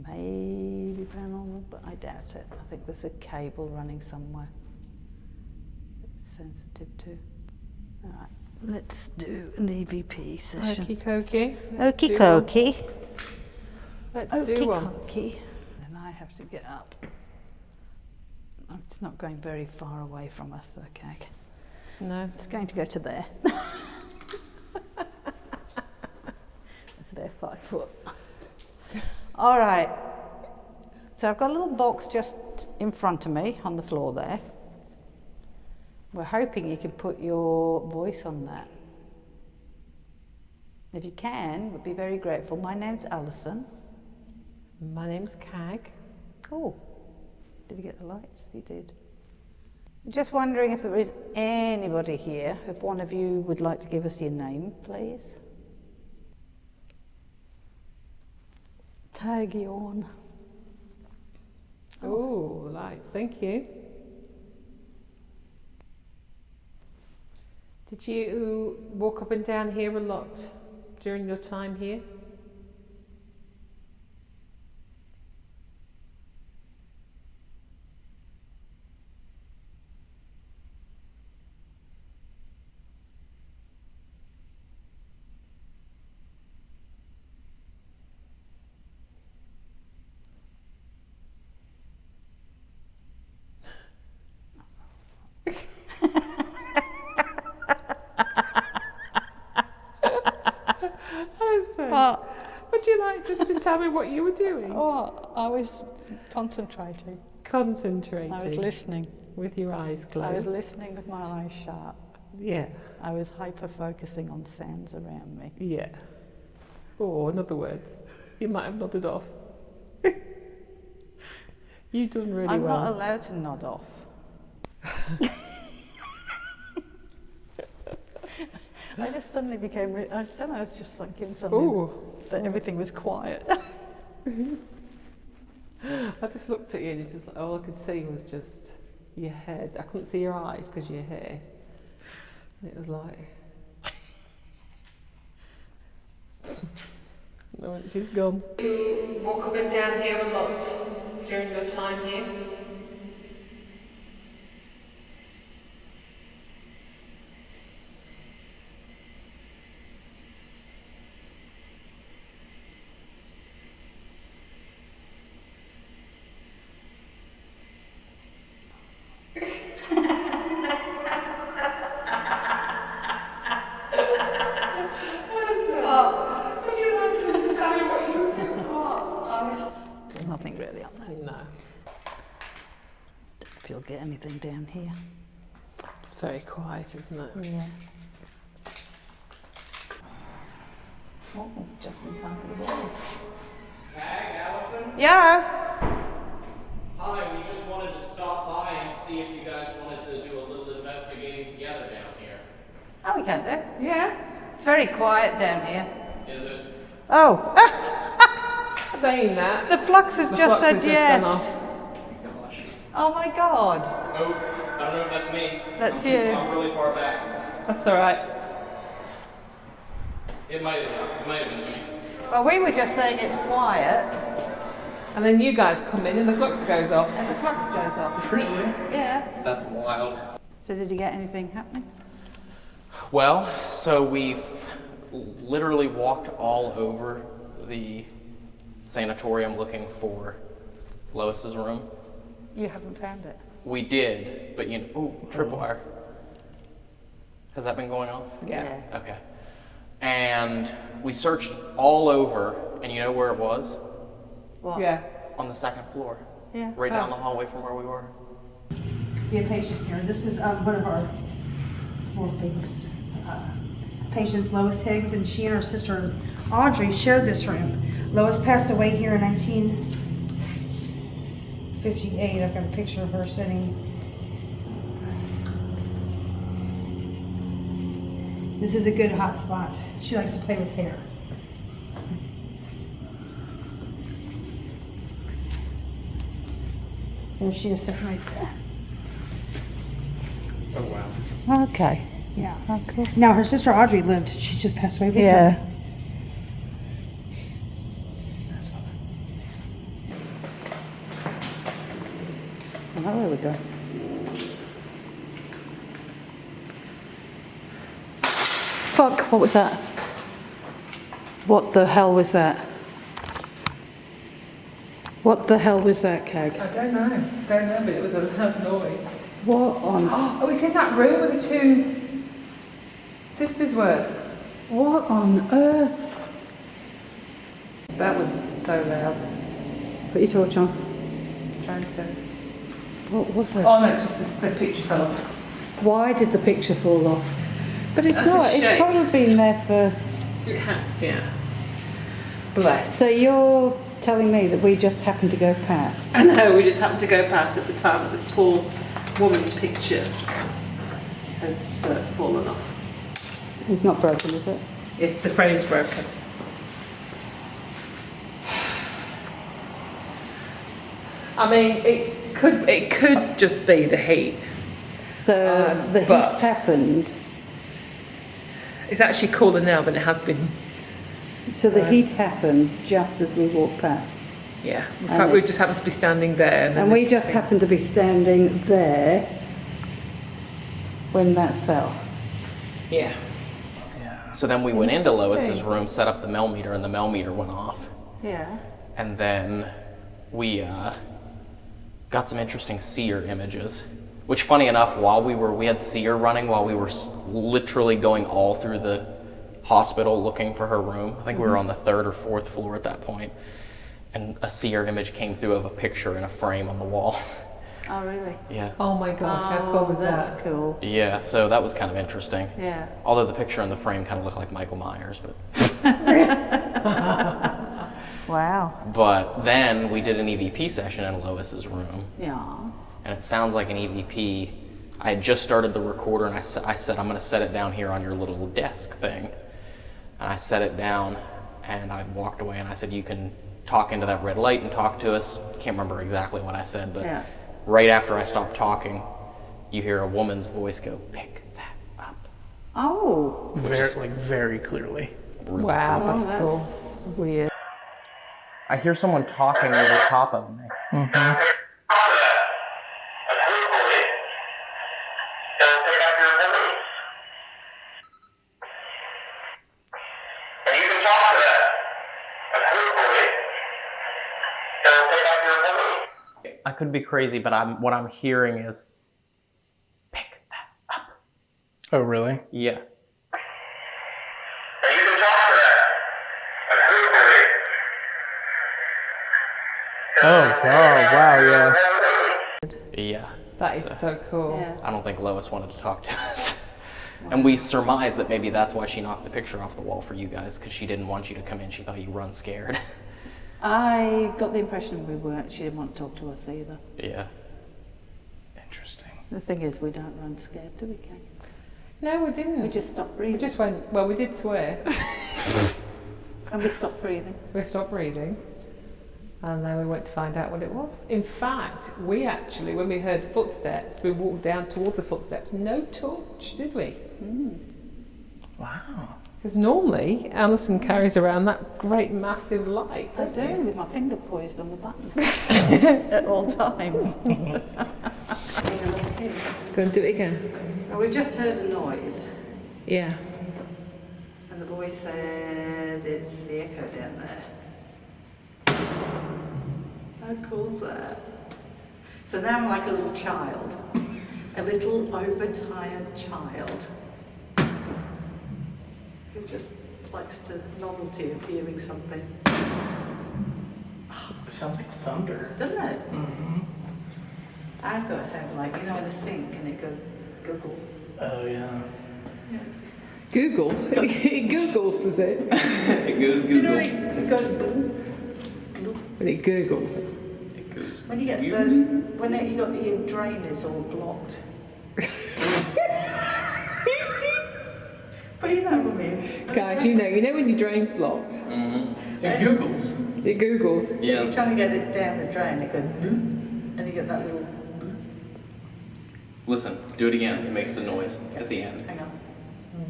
Speaker 2: Maybe paranormal, but I doubt it. I think there's a cable running somewhere. It's sensitive to. All right, let's do an EVP session.
Speaker 1: Okie dokie.
Speaker 2: Okie dokie.
Speaker 1: Let's do one.
Speaker 2: Okie. Then I have to get up It's not going very far away from us, okay.
Speaker 1: No.
Speaker 2: It's going to go to there. It's about 5 foot. All right. So I've got a little box just in front of me on the floor there. We're hoping you can put your voice on that. If you can, we'd be very grateful. My name's Alison.
Speaker 1: My name's Cag.
Speaker 2: Oh, did you get the lights? You did. Just wondering if there is anybody here, if one of you would like to give us your name, please. Tag you on.
Speaker 1: Oh, lights, thank you. Did you walk up and down here a lot during your time here? Would you like just to tell me what you were doing?
Speaker 2: Oh, I was concentrating.
Speaker 1: Concentrating.
Speaker 2: I was listening.
Speaker 1: With your eyes closed.
Speaker 2: I was listening with my eyes shut.
Speaker 1: Yeah.
Speaker 2: I was hyper-focusing on sounds around me.
Speaker 1: Yeah. Or in other words, you might have nodded off. You've done really
Speaker 2: I'm
Speaker 1: well.
Speaker 2: not allowed to nod off. I just suddenly became, I don't know, I was just like in something that everything was quiet.
Speaker 1: I just looked at you and it's just all I could see was just your head. I couldn't see your eyes because of your hair. And it was like... No, she's gone. You walk up and down here a lot during your time here?
Speaker 2: Nothing really on there.
Speaker 1: No.
Speaker 2: Don't know if you'll get anything down here.
Speaker 1: It's very quiet, isn't it?
Speaker 2: Yeah. Oh, just in time for the boys.
Speaker 3: Cag, Alison?
Speaker 4: Yeah.
Speaker 3: Hi, we just wanted to stop by and see if you guys wanted to do a little investigating together down here.
Speaker 2: Oh, we can do.
Speaker 1: Yeah.
Speaker 2: It's very quiet down here.
Speaker 3: Is it?
Speaker 2: Oh,
Speaker 1: Saying that,
Speaker 2: the flux has
Speaker 1: the
Speaker 2: just
Speaker 1: flux
Speaker 2: said
Speaker 1: has
Speaker 2: yes.
Speaker 1: just gone off.
Speaker 3: Gosh.
Speaker 2: Oh my God.
Speaker 3: Oh, I don't know if that's me.
Speaker 2: That's
Speaker 3: I'm
Speaker 2: you.
Speaker 3: I'm really far back.
Speaker 1: That's all right.
Speaker 3: It might have been me.
Speaker 2: Well, we were just saying it's quiet,
Speaker 1: And then you guys come in and the flux goes off.
Speaker 2: and the flux goes off.
Speaker 3: Really?
Speaker 2: Yeah.
Speaker 3: That's wild.
Speaker 2: So did you get anything happening?
Speaker 3: Well, so we've literally walked all over the sanatorium looking for Lois's room.
Speaker 2: You haven't found it.
Speaker 3: We did, but you know, tripwire. Has that been going off?
Speaker 1: Yeah.
Speaker 3: Okay. And we searched all over, and you know where it was?
Speaker 2: What?
Speaker 1: Yeah.
Speaker 3: On the second floor.
Speaker 2: Yeah.
Speaker 3: Right down the hallway from where we were.
Speaker 4: Be a patient here. This is one of our more famous patients, Lois Higgs, and she and her sister Audrey shared this room. Lois passed away here in 1958. I've got a picture of her sitting. This is a good hot spot. She likes to play with hair. There she is sitting right there.
Speaker 3: Oh, wow.
Speaker 2: Okay.
Speaker 4: Yeah.
Speaker 2: Oh, cool.
Speaker 4: Now her sister Audrey lived. She just passed away recently.
Speaker 2: Yeah. I know where we go. Fuck, what was that? What the hell was that? What the hell was that, Cag?
Speaker 1: I don't know, but it was a loud noise.
Speaker 2: What on?
Speaker 1: Oh, it's in that room where the two sisters were.
Speaker 2: What on earth?
Speaker 1: That was so loud.
Speaker 2: Put your torch on.
Speaker 1: Trying to.
Speaker 2: What was that?
Speaker 1: Oh no, it's just the picture fell off.
Speaker 2: Why did the picture fall off? But it's
Speaker 1: That's a
Speaker 2: not. It's
Speaker 1: shame.
Speaker 2: probably been there for.
Speaker 1: Yeah. Bless.
Speaker 2: So you're telling me that we just happened to go past?
Speaker 1: I know, we just happened to go past at the time that this tall woman's picture has fallen off.
Speaker 2: It's not broken, is it?
Speaker 1: The frame's broken. I mean, it could just be the heat.
Speaker 2: So the heat
Speaker 1: but-
Speaker 2: happened.
Speaker 1: It's actually cooler now than it has been.
Speaker 2: So the heat happened just as we walked past.
Speaker 1: Yeah. In
Speaker 2: And
Speaker 1: fact, we
Speaker 2: it's-
Speaker 1: just happened to be standing there.
Speaker 2: And we just happened to be standing there when that fell.
Speaker 1: Yeah.
Speaker 3: So then we went into Lois's room, set up the mel meter, and the mel meter went off.
Speaker 2: Yeah.
Speaker 3: And then we got some interesting seer images. Which, funny enough, we had seer running while we were literally going all through the hospital looking for her room. I think we were on the 3rd or 4th floor at that point. And a seer image came through of a picture in a frame on the wall.
Speaker 2: Oh, really?
Speaker 3: Yeah.
Speaker 1: Oh my gosh, how cool was
Speaker 2: That's
Speaker 1: that?
Speaker 2: cool.
Speaker 3: Yeah, so that was kind of interesting.
Speaker 2: Yeah.
Speaker 3: Although the picture in the frame kind of looked like Michael Myers, but...
Speaker 2: Wow.
Speaker 3: But then we did an EVP session in Lois's room.
Speaker 2: Yeah.
Speaker 3: And it sounds like an EVP. I had just started the recorder and I said, I'm going to set it down here on your little desk thing. And I set it down and I walked away and I said, you can talk into that red light and talk to us. Can't remember exactly what I said, but
Speaker 2: Yeah.
Speaker 3: right after I stopped talking, you hear a woman's voice go, pick that up.
Speaker 2: Oh.
Speaker 5: Very clearly.
Speaker 3: Really
Speaker 1: Wow,
Speaker 3: cool.
Speaker 1: that's cool.
Speaker 2: Weird.
Speaker 3: I hear someone talking over top of me. I could be crazy, but what I'm hearing is, pick that up.
Speaker 5: Oh, really?
Speaker 3: Yeah.
Speaker 5: Oh, God. Wow, yeah.
Speaker 3: Yeah.
Speaker 1: That is so cool.
Speaker 2: Yeah.
Speaker 3: I don't think Lois wanted to talk to us. And we surmised that maybe that's why she knocked the picture off the wall for you guys, because she didn't want you to come in. She thought you run scared.
Speaker 2: I got the impression she didn't want to talk to us either.
Speaker 3: Yeah.
Speaker 5: Interesting.
Speaker 2: The thing is, we don't run scared, do we, Kate?
Speaker 1: No, we didn't.
Speaker 2: We just stopped
Speaker 1: We
Speaker 2: breathing.
Speaker 1: just went, well, we did swear.
Speaker 2: And we stopped breathing.
Speaker 1: We stopped reading. And then we went to find out what it was. In fact, we actually, when we heard footsteps, we walked down towards the footsteps. No torch, did we?
Speaker 5: Wow.
Speaker 1: Because normally, Alison carries around that great massive light.
Speaker 2: I
Speaker 1: don't
Speaker 2: do,
Speaker 1: you?
Speaker 2: with my finger poised on the button. At all times.
Speaker 1: Go and do it again.
Speaker 2: Well, we've just heard a noise.
Speaker 1: Yeah.
Speaker 2: And the boy said it's the echo down there. How cool's that? So now I'm like a little child. A little overtired child. Who just likes the novelty of hearing something.
Speaker 5: It sounds like thunder.
Speaker 2: Doesn't it? Mm-hmm. I thought it sounded like, in the sink and it goes Google.
Speaker 5: Oh, yeah.
Speaker 1: Google? It Googles, does it?
Speaker 3: It goes Google.
Speaker 2: It goes boom.
Speaker 1: When it Googles.
Speaker 3: It goes.
Speaker 2: When you get those, when you got your drain is all blocked. But you know what I mean.
Speaker 1: Guys, you know when your drain's blocked.
Speaker 5: It Googles.
Speaker 1: It Googles.
Speaker 3: Yeah.
Speaker 2: You're trying to get it down the drain, it goes boom, and you get that little boom.
Speaker 3: Listen, do it again. It makes the noise at the end.
Speaker 2: Hang on.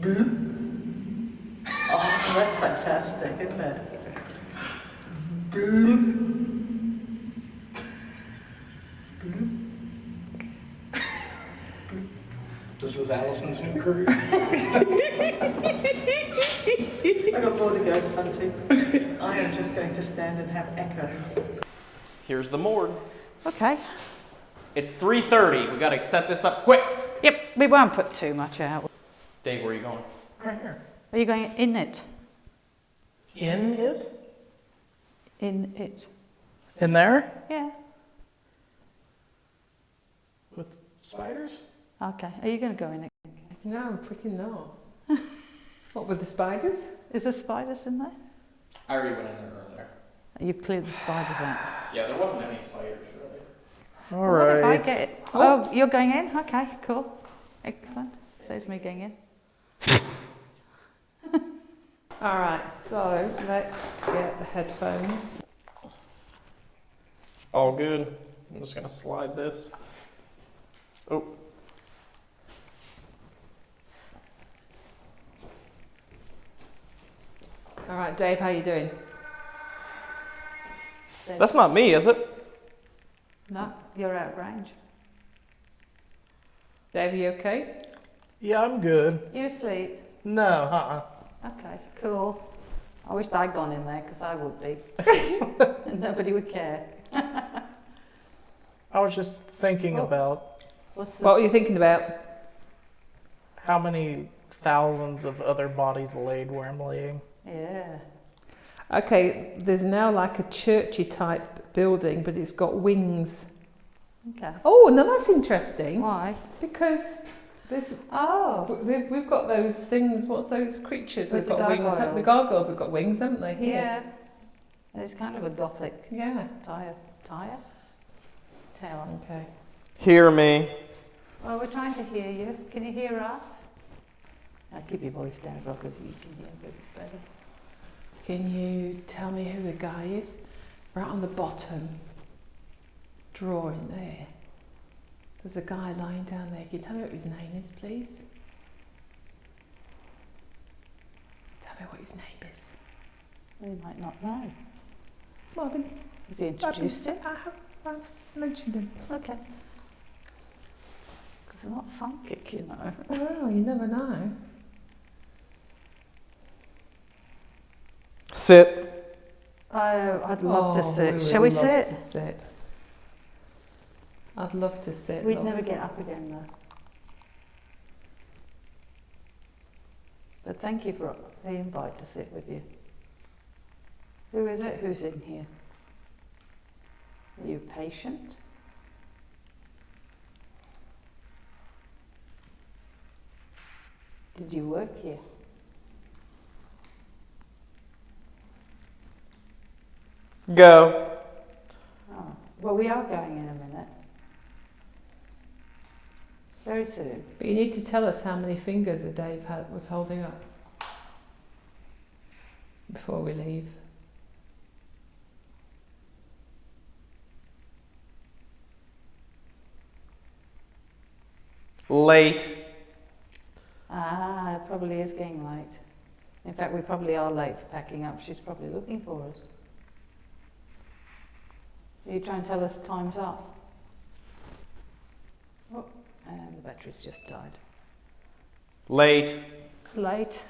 Speaker 2: Boom. Oh, that's fantastic, isn't it? Boom.
Speaker 5: This is Alison's new career.
Speaker 2: I got bored of ghost hunting. I am just going to stand and have echoes.
Speaker 3: Here's the morgue.
Speaker 2: Okay.
Speaker 3: It's 3:30. We gotta set this up quick.
Speaker 2: Yep, we won't put too much out.
Speaker 3: Dave, where are you going?
Speaker 5: Right here.
Speaker 2: Are you going in it?
Speaker 5: In it?
Speaker 2: In it.
Speaker 5: In there?
Speaker 2: Yeah.
Speaker 5: With spiders?
Speaker 2: Okay. Are you going to go in it?
Speaker 1: No, I'm freaking not. What, with the spiders?
Speaker 2: Is there spiders in there?
Speaker 3: I already went in there earlier.
Speaker 2: You've cleared the spiders out.
Speaker 3: Yeah, there wasn't any spiders really.
Speaker 5: All
Speaker 2: Well, what if I
Speaker 5: right.
Speaker 2: get it? Oh, you're going in? Okay, cool. Excellent. Saves me going in.
Speaker 1: All right, so let's get the headphones.
Speaker 3: All good. I'm just gonna slide this. Oh.
Speaker 1: All right, Dave, how you doing?
Speaker 3: That's not me, is it?
Speaker 2: No, you're out of range.
Speaker 1: Dave, are you okay?
Speaker 5: Yeah, I'm good.
Speaker 2: You asleep?
Speaker 5: No,
Speaker 2: Okay, cool. I wished I'd gone in there because I would be. And nobody would care.
Speaker 5: I was just thinking
Speaker 2: Oh.
Speaker 5: about
Speaker 2: What's the...
Speaker 1: What were you thinking about?
Speaker 5: how many thousands of other bodies laid where I'm laying.
Speaker 2: Yeah.
Speaker 1: Okay, there's now like a churchy type building, but it's got wings.
Speaker 2: Okay.
Speaker 1: Oh, no, that's interesting.
Speaker 2: Why?
Speaker 1: Because there's
Speaker 2: Oh.
Speaker 1: we've got those things. What's those creatures?
Speaker 2: With
Speaker 1: We've got
Speaker 2: the
Speaker 1: wings. The
Speaker 2: gargoyles.
Speaker 1: gargoyles have got wings, haven't they? Here.
Speaker 2: Yeah. It's kind of a gothic
Speaker 1: Yeah.
Speaker 2: tower.
Speaker 1: Okay.
Speaker 3: Hear me.
Speaker 2: Well, we're trying to hear you. Can you hear us? Now keep your voice down as well because you can hear a bit better.
Speaker 1: Can you tell me who the guy is? Right on the bottom drawing there. There's a guy lying down there. Can you tell me what his name is, please? Tell me what his name is.
Speaker 2: We might not know.
Speaker 1: Marvin.
Speaker 2: Has he introduced it?
Speaker 1: I've mentioned him.
Speaker 2: Okay. Because they're not psychic, you know.
Speaker 1: Well, you never know.
Speaker 3: Sit.
Speaker 2: Oh, I'd love to
Speaker 1: Oh,
Speaker 2: sit.
Speaker 1: would
Speaker 2: Shall we
Speaker 1: love
Speaker 2: sit?
Speaker 1: to sit. I'd love to sit.
Speaker 2: We'd
Speaker 1: love.
Speaker 2: never get up again though. But thank you for the invite to sit with you. Who is it? Who's in here? Are you a patient? Did you work here?
Speaker 3: Go.
Speaker 2: Oh, well, we are going in a minute. Very soon.
Speaker 1: But you need to tell us how many fingers that Dave was holding up before we leave.
Speaker 3: Late.
Speaker 2: Ah, it probably is getting late. In fact, we probably are late for packing up. She's probably looking for us. Are you trying to tell us time's up? Oh, and the battery's just died.
Speaker 3: Late.
Speaker 2: Late.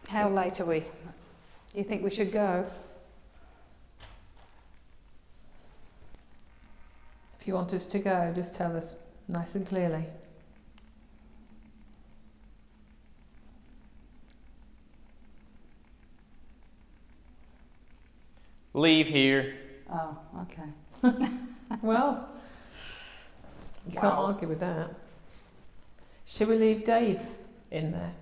Speaker 2: How late are we? Do you think we should go?
Speaker 1: If you want us to go, just tell us nice and clearly.
Speaker 3: Leave here.
Speaker 2: Oh, okay.
Speaker 1: Well, you can't argue with that. Should we leave Dave in there?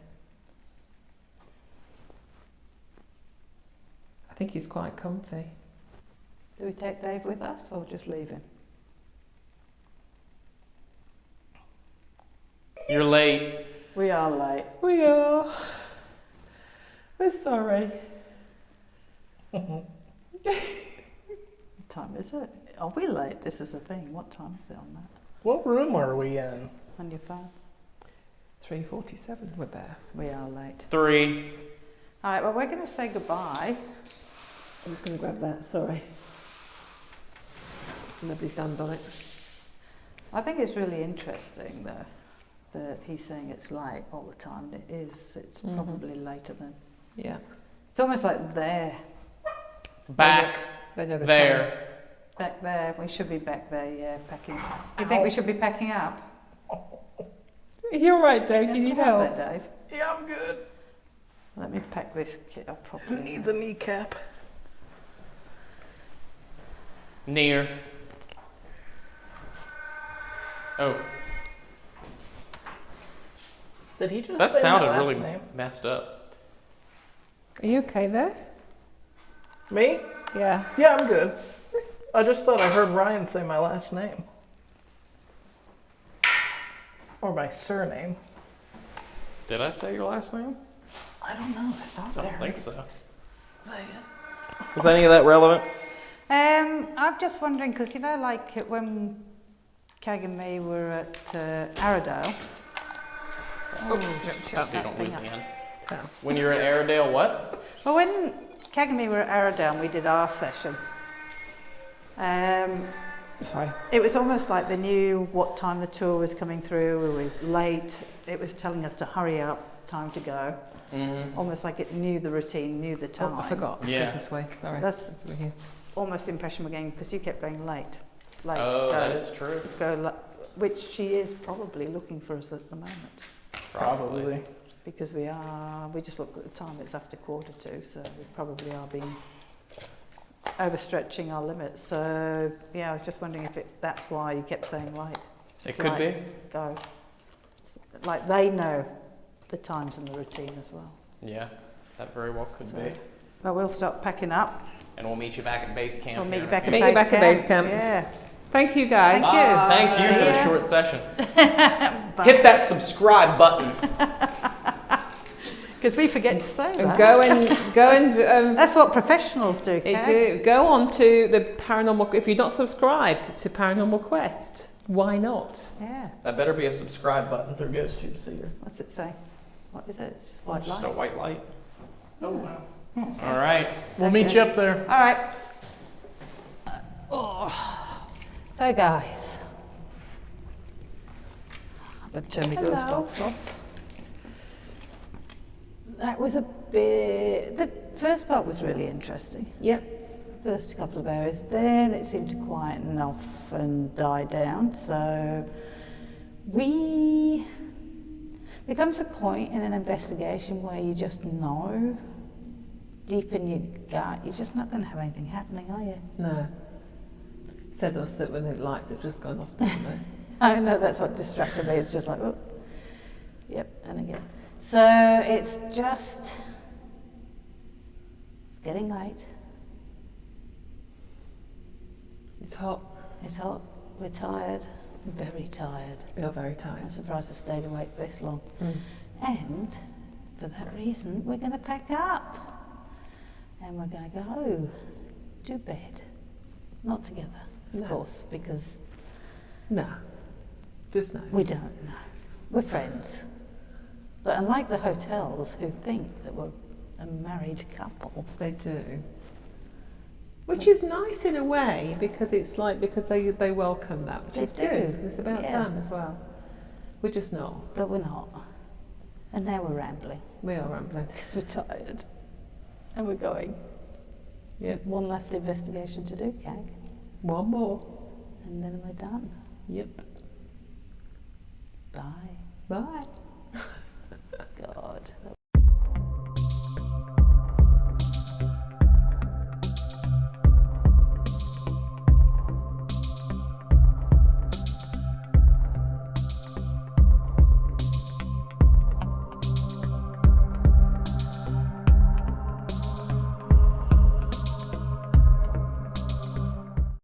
Speaker 1: I think he's quite comfy.
Speaker 2: Do we take Dave with us or just leave him?
Speaker 3: You're late.
Speaker 2: We are late.
Speaker 1: We are. We're sorry.
Speaker 2: What time is it? Are we late? This is a thing. What time is it on that?
Speaker 5: What room are we in?
Speaker 2: On your phone?
Speaker 1: 3:47. We're there.
Speaker 2: We are late.
Speaker 3: 3.
Speaker 2: All right, well, we're going to say goodbye.
Speaker 1: I'm just going to grab that. Sorry. Nobody stands on it.
Speaker 2: I think it's really interesting, though. that he's saying it's late all the time. And it is. It's probably later than.
Speaker 1: Yeah.
Speaker 2: It's almost like there.
Speaker 3: Back
Speaker 1: They know the
Speaker 3: there.
Speaker 2: Back there. We should be back there, yeah, packing. You think we should be packing up?
Speaker 1: time. You're right, Dave. Do you need
Speaker 2: Yes, all
Speaker 1: help?
Speaker 2: right there, Dave.
Speaker 5: Yeah, I'm good.
Speaker 2: Let me pack this kit up
Speaker 5: Who
Speaker 2: properly.
Speaker 5: needs a kneecap?
Speaker 3: Near. Oh,
Speaker 5: Did he just
Speaker 3: that
Speaker 5: say my
Speaker 3: sounded
Speaker 5: last
Speaker 3: really
Speaker 5: name?
Speaker 3: messed up.
Speaker 1: Are you okay there?
Speaker 5: Me?
Speaker 1: Yeah.
Speaker 5: Yeah, I'm good. I just thought I heard Ryan say my last name. Or my surname.
Speaker 3: Did I say your last name?
Speaker 5: I don't know. I thought
Speaker 3: I
Speaker 5: I
Speaker 3: don't
Speaker 5: heard
Speaker 3: think
Speaker 5: it.
Speaker 3: so.
Speaker 5: Say it.
Speaker 3: Was any of that relevant?
Speaker 2: I'm just wondering, because like when Kag and me were at Arradale.
Speaker 3: You don't lose the end.
Speaker 1: Tell.
Speaker 3: When you were at Airedale, what?
Speaker 2: Well, when Kag and me were at Arradale and we did our session,
Speaker 1: Sorry.
Speaker 2: it was almost like they knew what time the tour was coming through. We were late. It was telling us to hurry up, time to go.
Speaker 3: Mm-hmm.
Speaker 2: Almost like it knew the routine, knew the time.
Speaker 1: Oh, I forgot.
Speaker 3: Yeah.
Speaker 1: It goes this way. Sorry.
Speaker 2: That's-
Speaker 1: we're here.
Speaker 2: Almost the impression we're getting, because you kept going late. Late,
Speaker 3: Oh,
Speaker 2: go,
Speaker 3: that is true.
Speaker 2: which she is probably looking for us at the moment.
Speaker 3: Probably.
Speaker 2: Because we just looked at the time, it's after 1:45, so we probably are being overstretching our limits. So, yeah, I was just wondering if that's why you kept saying late.
Speaker 3: It
Speaker 2: It's
Speaker 3: could
Speaker 2: like,
Speaker 3: be.
Speaker 2: Go. Like they know the times and the routine as well.
Speaker 3: Yeah, that very well could
Speaker 2: So-
Speaker 3: be.
Speaker 2: Well, we'll start packing up.
Speaker 3: And we'll meet you back at base camp.
Speaker 2: We'll meet
Speaker 3: here
Speaker 2: you
Speaker 3: in a
Speaker 2: back
Speaker 3: few
Speaker 2: at
Speaker 1: Meet you
Speaker 2: base
Speaker 1: back at base camp.
Speaker 2: Yeah.
Speaker 1: Thank you, guys.
Speaker 2: Thank you.
Speaker 3: Thank you for the
Speaker 2: Yeah.
Speaker 3: short session. Hit that subscribe button.
Speaker 2: Because we forget to say
Speaker 1: And
Speaker 2: that.
Speaker 1: go and
Speaker 2: That's what professionals do,
Speaker 1: they
Speaker 2: Kag.
Speaker 1: do. Go on to the paranormal. If you're not subscribed to Paranormal Quest, why not?
Speaker 2: Yeah.
Speaker 3: That better be a subscribe button.
Speaker 5: Through GhostTube Seer.
Speaker 2: What's it say? What is it? It's just white
Speaker 3: It's just
Speaker 2: light.
Speaker 3: a white light.
Speaker 5: Oh, wow.
Speaker 3: All right.
Speaker 5: We'll meet you up there.
Speaker 2: All right. So, guys, I'm going to turn my ghost box off. That was a bit. The first part was really interesting.
Speaker 1: Yep.
Speaker 2: First couple of areas. Then it seemed to quieten off and die down. So, there comes a point in an investigation where you just know, deep in your gut, you're just not going to have anything happening, are you?
Speaker 1: No. Said us that when the lights have just gone off, didn't they?
Speaker 2: I know that's what distracted me. It's just like, oh, yep, and again. So it's just getting late.
Speaker 1: It's hot.
Speaker 2: It's hot. We're tired. Very tired.
Speaker 1: We are very
Speaker 2: I'm
Speaker 1: tired.
Speaker 2: surprised I've stayed awake this long.
Speaker 1: Mm.
Speaker 2: And for that reason, we're going to pack up. And we're going to go to bed. Not together, of
Speaker 1: No.
Speaker 2: course, because
Speaker 1: No. Just no.
Speaker 2: we don't know. We're friends. But unlike the hotels who think that we're a married couple,
Speaker 1: They do. Which is nice in a way, because it's like, because they welcome that, which
Speaker 2: They
Speaker 1: is
Speaker 2: do,
Speaker 1: good. And it's about
Speaker 2: yeah.
Speaker 1: time as well. We're just not.
Speaker 2: but we're not. And now we're rambling
Speaker 1: We are rambling.
Speaker 2: because we're tired. And we're going.
Speaker 1: Yep.
Speaker 2: One last investigation to do, Kag.
Speaker 1: One more.
Speaker 2: And then we're done.
Speaker 1: Yep.
Speaker 2: Bye.
Speaker 1: Bye.